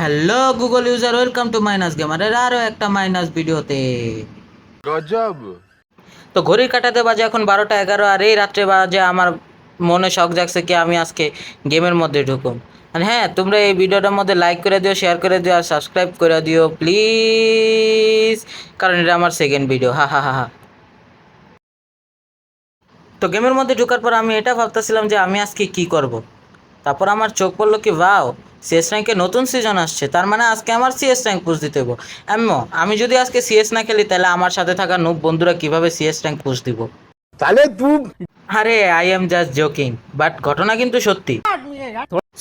Hello Google user, welcome to minus গেমারের আরও একটা মাইনাস ভিডিওতে। গজব। তো ঘড়ির কাঁটাতে বাজে এখন 12টা 11, আর এই রাত্রে বাজে আমার মনে শখ জাগছে কি আমি আজকে গেমের মধ্যে ঢুকুম। আর হ্যাঁ, তোমরা এই ভিডিওটার মধ্যে লাইক করে দিও, শেয়ার করে দিও আর সাবস্ক্রাইব করে দিও প্লিজ, কারণ এটা আমার সেকেন্ড ভিডিও। হা হা হা হা। তো গেমের মধ্যে ঢোকার পর আমি এটা ভাবতেছিলাম যে আমি আজকে কি করব। তারপর আমার চোখ পড়লো কি ওয়াও, সিএস র্যাঙ্কে নতুন সিজন আসছে, তার মানে আজকে আমার সিএস র্যাঙ্ক পুশ দিতে হইব। আমি যদি আজকে সিএস না খেলি তাহলে আমার সাথে থাকা নুব বন্ধুরা কিভাবে সিএস র্যাঙ্ক পুশ দিব? তাহলে তুই আরে I am just joking, but ঘটনা কিন্তু সত্যি।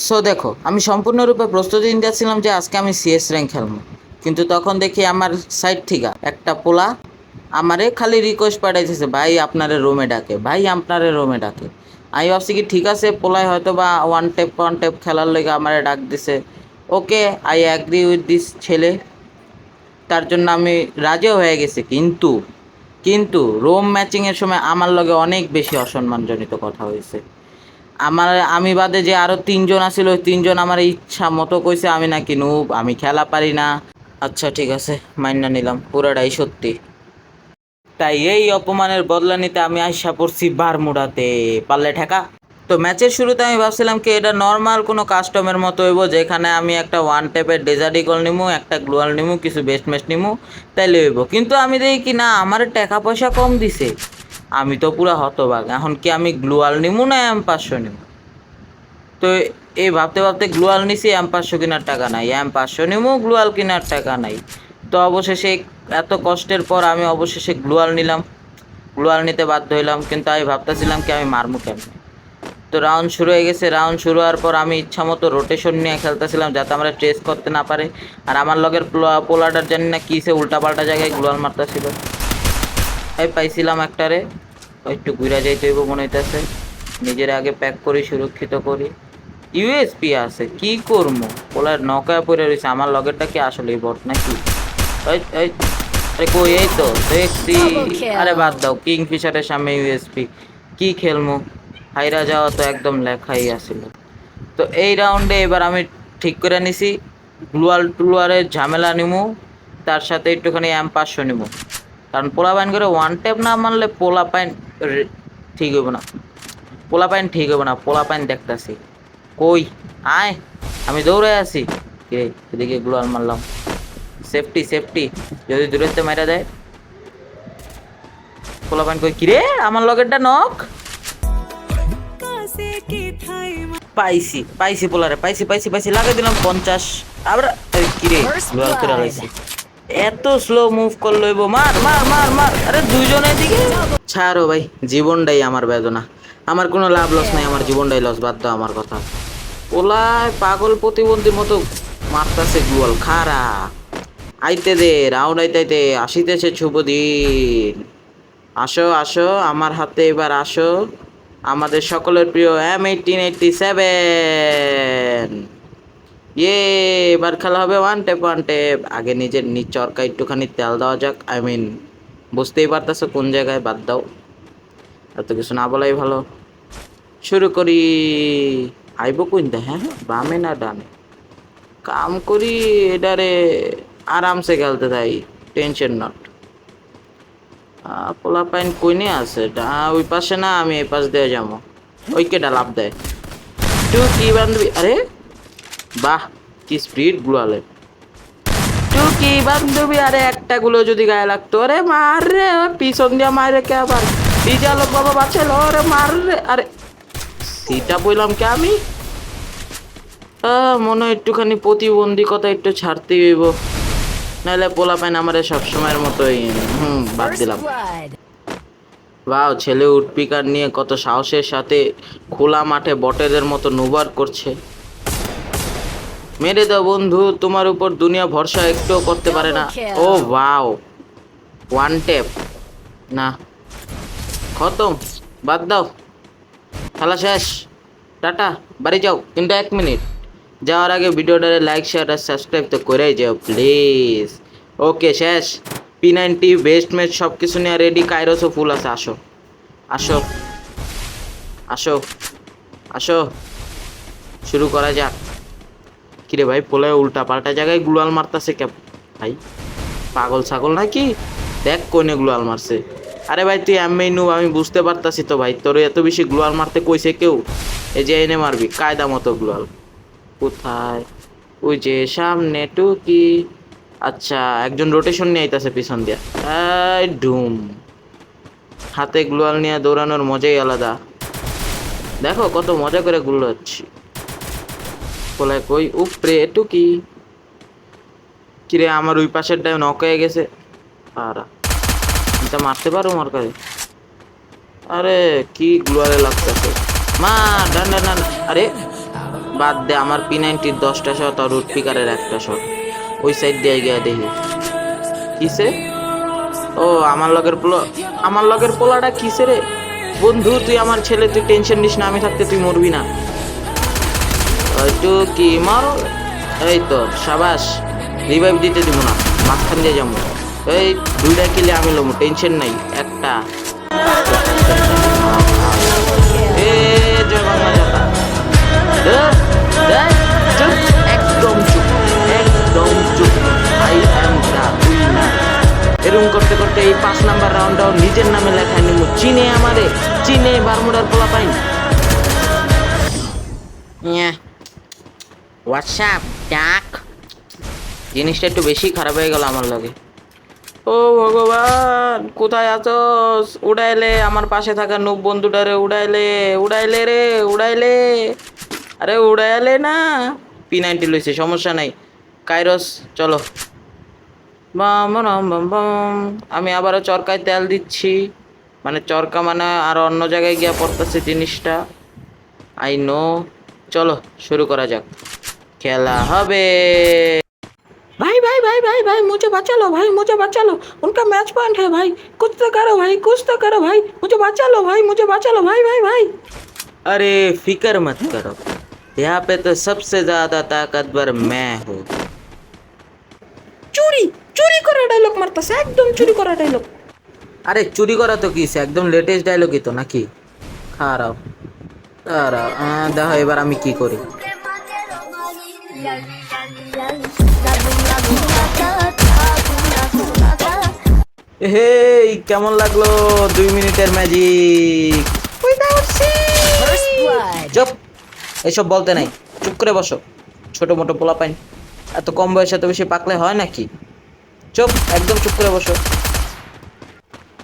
সো দেখো, আমি সম্পূর্ণরূপে প্রস্তুতি নিতেছিলাম যে আজকে আমি সিএস র্যাঙ্ক খেলবো, কিন্তু তখন দেখি আমার সাইড থেকে একটা পোলা আমারে খালি রিকোয়েস্ট পাঠাইতেছে, ভাই আপনারে রুমে ডাকে, ভাই আপনারে রুমে ডাকে। আমি ভাবছি কি ঠিক আছে, পোলায় হয়তো বা ওয়ান টেপ খেলার লেগে আমারে ডাক দিছে। ওকে, আই অ্যাগ্রি উইথ দিস ছেলে, তার জন্য আমি রাজিও হয়ে গেছি। কিন্তু কিন্তু রোম ম্যাচিংয়ের সময় আমার লগে অনেক বেশি অসম্মানজনিত কথা হয়েছে। আমি বাদে যে আরও 3জন আছিল, ওই 3জন আমার ইচ্ছা মতো কইছে আমি নাকি নুব, আমি খেলা পারি না। আচ্ছা ঠিক আছে, মাইন্না নিলাম, পুরাটাই সত্যি। তাই এই অপমানের বদলা নিতে আমি আইসা পড়ছি বারমুডাতে, পারলে ঠেকা। তো ম্যাচের শুরুতে আমি ভাবছিলাম কি এটা নর্মাল কোনো কাস্টমের মতো হইব, যেখানে আমি একটা ওয়ান টেপের ডেজার্ট ইগল নিমু, একটা গ্লুয়াল নিমু, কিছু বেস্ট ম্যাচ নিমু, তাইলে হইব। কিন্তু আমি দেখি কি না, আমার টাকা পয়সা কম দিছে। আমি তো পুরা হতবাক, এখন কি আমি গ্লুয়াল নিমু না M500 নিমু? তো এই ভাবতে ভাবতে গ্লুয়াল নিছি, M500 কেনার টাকা নাই, M500 নিমু, গ্লুয়াল কেনার টাকা নাই। তো অবশেষে এত কষ্টের পর আমি অবশেষে গ্লুয়াল নিলাম, গ্লুয়াল নিতে বাধ্য হইলাম। কিন্তু আমি ভাবতেছিলাম কি আমি মারমু কেমন। তো রাউন্ড শুরু হয়ে গেছে, রাউন্ড শুরু হওয়ার পর আমি ইচ্ছা মতো রোটেশন নিয়ে খেলতেছিলাম যাতে আমরা ট্রেস করতে না পারে। আর আমার লগের পোলাটার জানি না কী সে উল্টাপাল্টা জায়গায় গ্লুয়াল মারতেছিল। এই পাইছিলাম একটারে, একটু ঘুরা যাইতে হইব মনে হইতেছে। নিজের আগে প্যাক করি, সুরক্ষিত করি। ইউএসপি আছে, কি করবো? পোলার নৌকায় পড়ে রয়েছে, আমার লগেরটা কি আসলেই বট নাকি? এই এই আরে কই, এই তো দেখছি। আরে বাদ দাও, কিংফিশারের সামনে ইউএসপি কি খেলমু? হাইরা যাওয়া তো একদম লেখাই আছিল। তো এই রাউন্ডে এবার আমি ঠিক করে নিছি, টুলুয়ারের ঝামেলা নিমু, তার সাথে একটুখানি M500 নিমু। কারণ পোলা পাইন করে ওয়ান ট্যাপ না মারলে পোলা পাইন ঠিক হইব না, পোলা পাইন ঠিক হইব না। পোলা পাইন দেখতেছি কই, আয়, আমি দৌড়ে আছি। কে এদিকে গ্লোয়াল মারলাম, সেফটি সেফটি, যদি দূরত্বে মারা দেয়। পোলা পাইন কই, কিরে আমার লগেরটা নক। পাইছি পাইছি পোলারে, পাইছি পাইছি পাইছি, লাগাই দিলাম 50। আবার কিরে গ্লোয়াল করে লাইছি। এত স্লো মুভ করলো, মার মার মার মার। আরে দুইজনের দিকে ছাড়ো ভাই, জীবনটাই আমার বেদনা, আমার কোনো লাভ লস নাই, আমার জীবনটাই লস। বাদ দাও আমার কথা। ওলায় পাগল প্রতিবন্ধীর মতো মারতাছে গ্লুয়াল, খারা আইতে দে, রাউন্ড আইতে আসিতেছে শুভ দিন। আসো আসো আমার হাতে এবার আসো, আমাদের সকলের প্রিয় M1887। ইয়ে, এবার খেলা হবে ওয়ান টেপ। আগে নিজের নিজ চরকা একটুখানি তেল দেওয়া যাক, বুঝতেই পারতেছো কোন জায়গায়। বাদ দাও, এত কিছু না বলাই ভালো। শুরু করি। আইব কোনটা, হ্যাঁ বামে না ডানে? কাম করি এটারে, আরামসে খেলতে থাই, টেনশন নট। পোলা পাইন কইনে আছে, ওই পাশে না, আমি এই পাশ দিয়ে যাবো। ওই কেটা লাভ দেয় টু কি বান্ধবী। আরে বাহ, কি স্পিড গ্লুয়ালে। টু কি বান্ধবী, আরে একটা গুলো যদি গায়ে লাগতো। আরে মার রে, পিছন দিয়ে মারে কে আবার, পিজা লোক বাবা বাঁচাল, আরে মার রে। আরে সিটা বললাম কে আমি, মনে হয় একটুখানি প্রতিবন্ধী একটু ছাড়তে হইব, নাহলে পোলা পাইন আমার সবসময়ের মতোই। বাদ দিলাম। বাও, ছেলে উডপিকার নিয়ে কত সাহসের সাথে খোলা মাঠে বটেদের মতো নুবার করছে। মেরে দাও বন্ধু, তোমার উপর দুনিয়া ভরসা একটুও করতে পারে না। ও ওয়াও, ওয়ান ট্যাপ না, খতম, বাদ দাও, খেলা শেষ, টাটা, বাড়ি যাও। কিন্তু 1 মিনিট যাওয়ার আগে ভিডিওটারে লাইক শেয়ার আর সাবস্ক্রাইব তো করেই যাও প্লিজ। ওকে শেষ, P90 বেস্ট ম্যাচ সব কিছু নিয়ে রেডি, কাইরোসও ফুল আছে। আসো আসো আসো আসো, শুরু করা যাক। কিরে ভাই, পোলায় উল্টা পাল্টা জায়গায় গ্লুয়াল মারতাছে কে ভাই? পাগল ছাগল নাকি? দেখ কোনে গ্লুয়াল মারছে। আরে ভাই তুই এমনি নু, আমি বুঝতে পারতাছি তো ভাই, তোর এত বেশি গ্লুয়াল মারতে কইছে কেউ? এই যে এনে মারবি কায়দা মতো গ্লুয়াল। কোথায়? ওই যে সামনে টুকি। আচ্ছা, একজন রোটেশন নিয়ে আইতাছে পিছন দিয়া। এই ডুম। হাতে গ্লুয়াল নিয়ে দৌড়ানোর মজাই আলাদা। দেখো কত মজা করে গুলো হচ্ছে। পোলায় কই? উপরে টুকি। কিরে আমার ওই পাশেরটায় নক হয়ে গেছে। আর এটা মারতে পারো আমার কাছে? আরে কি গ্লুয়ালে লাগতেছে। মা ডান ডান ডান। আরে বাদ দে, আমার P90 10টা শট আর রুট পিকারের একটা শট। ওই সাইড দিয়ে গিয়ে দেখি কিসে। ও আমার লগের পোলাটা কিসে রে? বন্ধু তুই আমার ছেলে, তুই টেনশন নিস না, আমি থাকতে তুই মরবি না। একটু কি মারো। এই তো সাবাস। রিভাইভ দিতে দিব না, মাঝখান দিয়ে যাবো। এই দুইটা কিলে আমি লমু, টেনশন নাই একটা। এ জয় বাংলা জাতা। চুপ, একদম চুপ, একদম চুপ। I am the winner. এরকম করতে করতে এই 5 নাম্বার রাউন্ডটাও নিজের নামে লেখায় নিব। চিনে আমারে, চিনে বারমুডার পোলা পাইন। হোয়াটসঅ্যাপ ডাক। জিনিসটা একটু বেশি খারাপ হয়ে গেল আমার লগে। ও ভগবান, কোথায় আছোস? উড়াইলে আমার পাশে থাকা নুব বন্ধুটারে, উড়াইলে উড়াইলে রে উড়াইলে। আরে উড়াইলে না। P90 লইছে, সমস্যা নাই। কাইরস চলো। বাম বাম বাম বাম। আমি আবারও চরকায় তেল দিচ্ছি, মানে চরকা মানে আর অন্য জায়গায় গিয়া পড়তেছে জিনিসটা। I know. চলো শুরু করা যাক, খেলা হবে। भाई भाई भाई भाई भाई मुझे बचा लो भाई, मुझे बचा लो। उनका मैच पॉइंट है भाई, कुछ तो करो भाई, कुछ तो करो भाई, मुझे बचा लो भाई, मुझे बचा लो भाई भाई भाई। अरे फिक्र मत करो, यहाँ पे तो सबसे ज्यादा ताकतवर मैं हूँ। চুরি চুরি করা ডায়লগ মারতাছে, একদম চুরি করা ডায়লগ। আরে চুরি করা তো কি, একদম লেটেস্ট ডায়লগই তো নাকি? খারাপ খারাপ। দেখো এবার আমি কি করি। হেই কেমন লাগলো 2 মিনিটের ম্যাজিক? চুপ, এসব বলতে নাই, চুপ করে বসো। ছোট মোটো পোলা পাইন, এত কম বয়সে এত বেশি পাকলে হয় নাকি? চুপ, একদম চুপ করে বসো।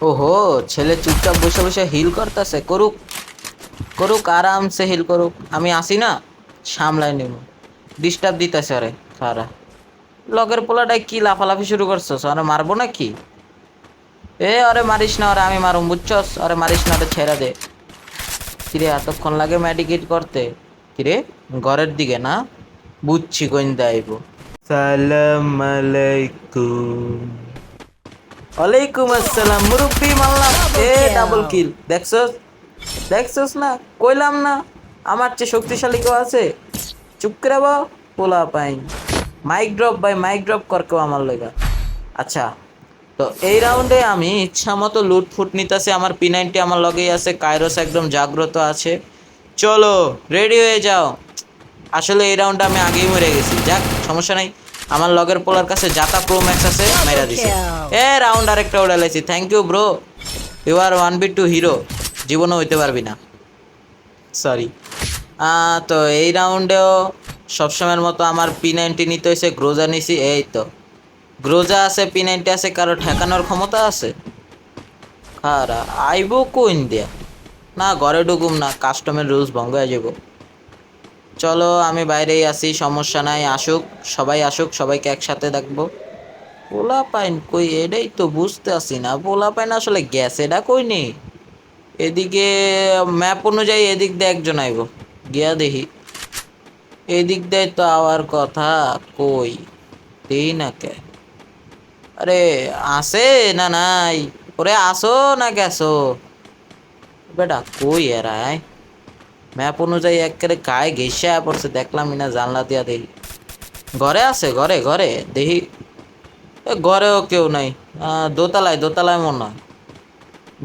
ওহো, ছেলে চুপচাপ বসে বসে হিল করতেছে, করুক করুক, আরামসে হিল করুক, আমি আসি না, সামলাই নেব। ডিস্টার্ব দিতেছে। আরে খারা লগের পোলাটাই কি লাফালাফি শুরু করছো? আরে মারবো নাকি? আরে মারিস না, আরে আমি মারুম বুঝছস? আরে মারিস না, আরে ছেড়ে দে। কিরে এতক্ষণ লাগে মেডিকেট করতে? কিরে ঘরের দিকে না? বুঝছি কোন দাইব। সালাম আলাইকুম। ওয়ালাইকুম আসসালাম। মুরব্বি মারলাম। ডাবল কিল। দেখছস দেখছস না, কইলাম না আমার চেয়ে শক্তিশালী কেউ আছে? চুপ করে বাও পোলা পাইন। মাইক ড্রপ ভাই, মাইক ড্রপ কর কেউ আমার লেগা। আচ্ছা, তো এই রাউন্ডে আমি ইচ্ছা মতো লুট ফুট নিতেছি। আমার P90 আমার লগেই আছে, কাইরোস একদম জাগ্রত আছে। চলো রেডি হয়ে যাও। আসলে এই রাউন্ডে আমি আগেই মরে গেছি, যাক সমস্যা নাই। আমার লগের পোলার কাছে জাতা প্রো ম্যাক্স আছে, মেরা দিছে। রাউন্ড আরেকটা উড়াইছি। Thank you bro, you are 1v2 hero. জীবনও হইতে পারবি না, সরি। তো এই রাউন্ডেও সবসময়ের মতো আমার P90 নিতে হয়েছে, গ্রোজা নিছি। এই তো গ্রোজা আছে, P90 আছে, কারো ঠেকানোর ক্ষমতা আছে? খারা আইব কোন দিয়া? না ঘরে ঢুকুম না, কাস্টমের রুলস ভঙ্গ হয়ে যাব। চলো আমি বাইরেই আসি, সমস্যা নাই। আসুক সবাই, আসুক, সবাইকে একসাথে দেখবো। পোলা পাইন কই? এটাই তো বুঝতে আসি না, পোলা পাইন আসলে গেছে এটা কই নেই। এদিকে ম্যাপ অনুযায়ী এদিক দিয়ে একজন আইব, গিয়া দেখি। এদিক দিয়ে তো আওয়ার কথা, কই দেই না কে? আরে আসে না নাই? ওরে আসো না গেছো বেটা? কই এরাই? ম্যাপ অনুযায়ী একেবারে গায়ে ঘেসে পড়ছে, দেখলাম না, জানলা দিয়া দেখি। ঘরে আছে, ঘরে ঘরে দেখি। ঘরেও কেউ নাই। দোতলায়, দোতলায় মনে হয়।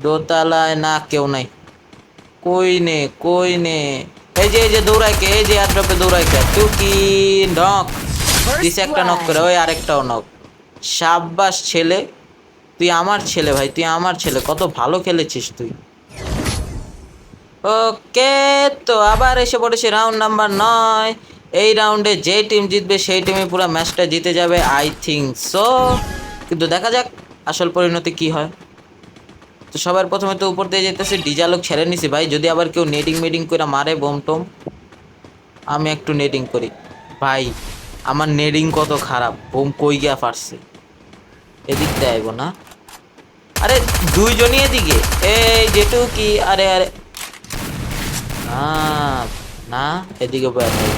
দোতলায় না, কেউ নাই। কই নে কই নে? এই যে দৌড়ায় কে, এই যে এয়ারড্রপে দৌড়ায় কে, টুকি নক দিছে একটা নক করে, ওই আরেকটাও নক। সাব্বাস ছেলে, তুই আমার ছেলে ভাই, তুই আমার ছেলে, কত ভালো খেলেছিস তুই। ওকে, তো আবার এসে পড়েছে রাউন্ড নাম্বার 9। এই রাউন্ডে যে টিম জিতবে সেই টিমে পুরো ম্যাচটা জিতে যাবে, আই থিঙ্ক সো। কিন্তু দেখা যাক আসল পরিণতি কি হয়। তো সবার প্রথমে তো উপর দিয়ে যেতেছে, ডিজালোক ছেড়ে নিছি ভাই, যদি আবার কেউ নেটিং মেটিং করে মারে বোম টোম, আমি একটু নেটিং করি। ভাই আমার নেটিং কত খারাপ, বোম কই গিয়া ফাটছে, এদিক দিয়ে আইব না, আরে দুইজনই এদিকে, এই যেটু কি, আরে আরে না না, এদিকে বসে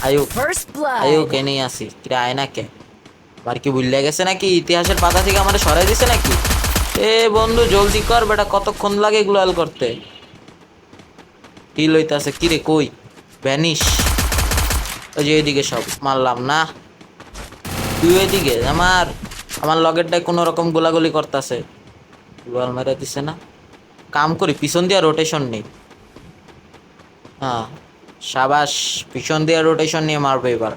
আয়ুক, First আয়ুক blood. এনেই আসি, কিরে আয় না কে, আর কি ভুলে গেছে নাকি, ইতিহাসের পাতা থেকে আমার সরাই দিছে নাকি? এ বন্ধু জলদি কর বেটা, কতক্ষণ লাগে গ্লোয়াল করতে, কি লইতাছে, কিরে কই ভ্যানিশ, ওই যে এদিকে সব মারলাম না, তুই এদিকে আমার লগেরটায় কোনো রকম গোলাগুলি করতেছে, গ্লোয়াল মেরে দিছে না, কাম করি পিছন দিয়া রোটেশন নেই, হ্যাঁ সাবাস, পিছন দিয়া রোটেশন নিয়ে মারবে এবার।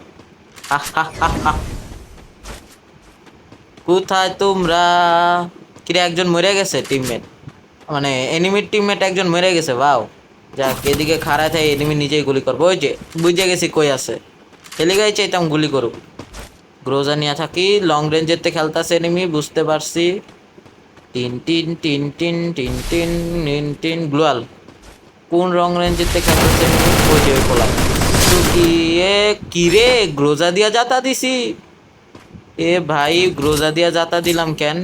হা হা হা হা। কোথায় তোমরা, কিরে একজন মরে গেছে টিমমেট, মানে এনিমির টিমমেট একজন মরে গেছে, বাও যাক, এদিকে খাড়ায় থাকে এনিমি নিজেই গুলি করবো, ওই যে বুঝে গেছি কই আছে, এলিগাই চাইতাম গুলি করুক, গ্রোজা নিয়ে থাকি, লং রেঞ্জের খেলতেছে এনিমি, বুঝতে পারছি, টিন টিন টিন টিন টিন টিন টিন টিন, গ্লোয়াল কোন রং রেঞ্জের খেলতেছে এনিমি, ওই যে ওই পোলা, তো কি এ কি রে, গ্রোজা দিয়া যাতা দিছি, এ ভাই গ্রোজা দিয়া যাতা দিলাম কেন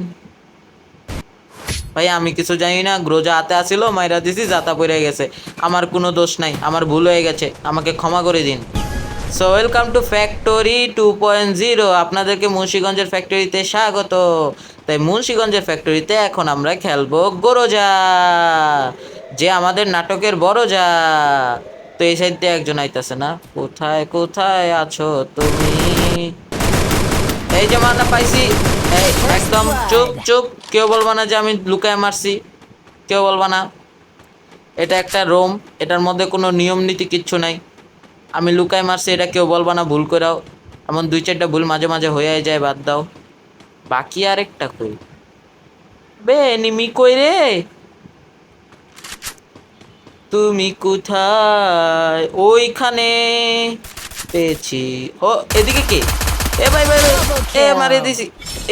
ভাই, আমি কিছু জানি না, গ্রোজা হাতে আসিল মাইরা দিছি, জাতা পড়ে গেছে, আমার কোনো দোষ নাই, আমার ভুল হয়ে গেছে, আমাকে ক্ষমা করে দিন। সো ওয়েলকাম টু ফ্যাক্টরি 2.0, আপনাদেরকে মুন্সিগঞ্জের ফ্যাক্টরিতে স্বাগত। তাই মুন্সিগঞ্জের ফ্যাক্টরিতে এখন আমরা খেলবো গোরোজা, যে আমাদের নাটকের বড় যা। তো এই সাইড দিয়ে একজন আইতাছে না, কোথায় কোথায় আছো তুমি, এই যে মারনা পাইছি, এই একদম চুপ চুপ, কেউ বলবা না যে আমি লুকায় মারছি, কেউ বলবা না, এটা একটা রোম, এটার মধ্যে কোনো নিয়ম নীতি কিচ্ছু নাই, আমি লুকায় মারছি এটা কেউ বলবা না ভুল করাও, এমন 2-4টা ভুল মাঝে মাঝে হয়ে যায়, বাদ দাও। বাকি আরেকটা কই বে, এনিমি কই রে, তুমি কোথায়, ওইখানে পেয়েছি, ও এদিকে কে, এ ভাই ভাই ভাই, এ মারে দিছি,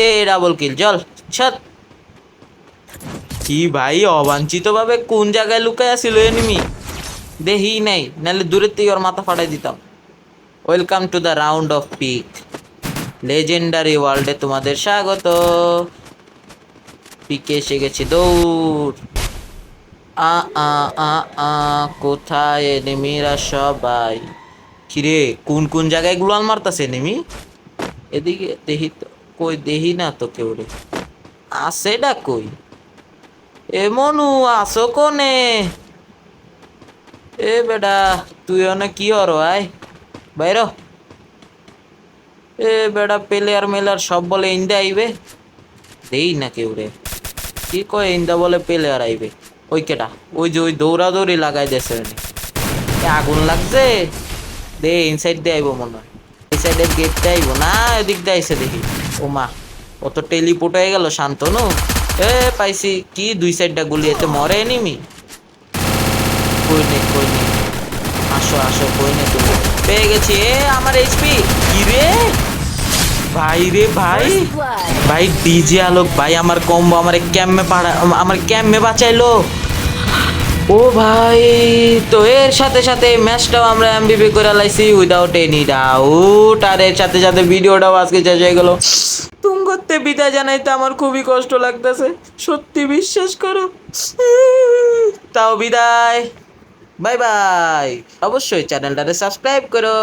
এ ডাবল কিল, চল ছাত। কি ভাই অবাঞ্ছিত ভাবে কোন জায়গায় লুকায় আছিল এনিমি, দেহি নাই, নাহলে দূরের থেকে ওর মাথা ফাটাই দিতাম। Welcome to the round of pick, legendary ওয়ার্ল্ডে তোমাদের স্বাগত। পিকে এসে গেছি, দৌড়, আ আ আ আ, কোথায় এনিমিরা সবাই, কিরে কোন কোন জায়গায় গ্লোয়াল মারতাছে এনিমি, এদিকে দেহি তো, কই দেহি না তো কেউ রে, আছে ডা কই, এ মনু আসো কোনে, এ বেডা তুই অনেক কি হর আয় বাইর, এ বেডা প্লেয়ার মেলার সব বলে ইন্দা আইবে, দেই না কেউ রে, কি কয় ইন্দা বলে প্লেয়ার আইবে, ওই কেটা, ওই যে ওই দৌড়াদৌড়ি লাগাই দেছে, আগুন লাগছে, দে ইনসাইড দিয়ে আইব মনে হয়, এই সাইডের গেট দিয়ে আইব না, এদিক দিয়ে আইসে দেখি, ও মা অত টেলিপোর্ট হয়ে গেল শান্তনু, এ পাইছি, কি 2 সাইডটা গুলি, এতে মরে এনিমি, কই নেই, আসো আসো, কই নেই তুমি, পেয়ে গেছি, এ আমার এইচপি, কি রে ভাই রে ভাই, First blood. ভাই ডিজে আলোক ভাই, আমার কম্বো আমার ক্যাম্পে বাঁচাইলো, ও ভাই। তো এর সাথে সাথে ম্যাচটাও আমরা এমবিপি করে লাইছি উইদাউট এনি ডাউট, আর এর সাথে সাথে ভিডিওটাও আজকে শেষ হয়ে গেল। তুমি করতে বিদায় জানাইতে আমার খুবই কষ্ট লাগতেছে, সত্যি বিশ্বাস করো, তাও বিদায়, বাই বাই, অবশ্যই চ্যানেলটারে সাবস্ক্রাইব করো।